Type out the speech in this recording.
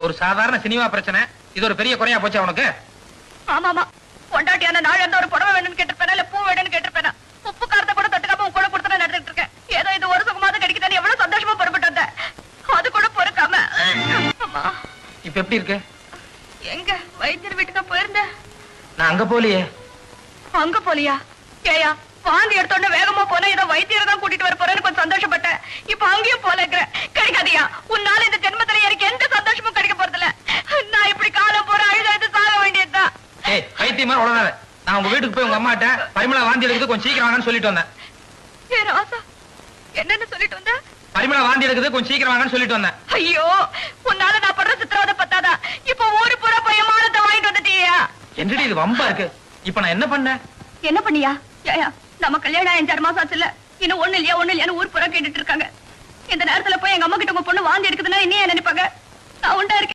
ஒரு சாதாரண சினிமா பிரச்சனை இது ஒரு பெரிய குறையா போச்சா உனக்கு? ஆமாமா, பொண்டாட்டியான நாள் இருந்த ஒரு புடவை வேணும்னு கேட்டிருப்பேனா இல்ல பூ வேணும்னு கேட்டிருப்பேனா? உப்பு காரத்தை கூட தொட்டுக்காம உன் கூட கொடுத்து நடந்துட்டு இருக்கேன். ஏதோ இது ஒரு சுகமாவது கிடைக்குதுன்னு எவ்வளவு சந்தோஷமா புறப்பட்டு வந்தேன். அது கூட பொறுக்காம. அம்மா இப்ப எப்படி இருக்கு? எங்க வைத்தியர் வீட்டுக்கு போயிருந்தேன். நான் அங்க போலியே. அங்க போலியா? ஏயா வாந்தி எடுத்தோட வேகமா போன ஏதோ வைத்தியரை தான் கூட்டிட்டு வர போறேன்னு கொஞ்சம் சந்தோஷப்பட்டேன். இப்ப அங்கேயும் போலங்கிற கிடைக்காதியா? உன்னால இந்த ஜென்மத்துல எனக்கு எந்த சந்தோஷமும் கிடைக்க போறதில்ல. நான் இப்படி காலம் போற அழுது சாக வேண்டியதுதான். ஏய் பைத்தியமா உடனே நான் உங்க வீட்டுக்கு போய் உங்க அம்மாட்ட பரிமளா வாந்தி எடுக்குது கொஞ்சம் சீக்கிரம் வாங்கன்னு சொல்லிட்டு வந்தேன். ஏ ராசா, என்னன்னு சொல்லிட்டு வந்த? பரிமளா வாந்தி எடுக்குது கொஞ்சம் சீக்கிரம் வாங்கன்னு சொல்லிட்டு வந்தேன். ஐயோ, உன்னால நான் படுற சித்திரவதை பத்தாதா? இப்ப ஊரு பூரா போய் மானத்தை வாங்கிட்டு வந்துட்டியா? என்னடி இது வம்பா இருக்கு? இப்ப நான் என்ன பண்ணேன்? என்ன பண்ணியா? ஏயா நம்ம கல்யாணம் 5-6 மாசம் ஆச்சுல, இன்னும் ஒண்ணு இல்லையான்னு ஊர் பூரா கேட்டுட்டு இருக்காங்க. இந்த நேரத்துல போய் எங்க அம்மா கிட்ட உங்க பொண்ணு வாந்தி எடுக்குதுன்னா என்ன நினைப்பாங்க? நான் உண்டா இருக்கேன்.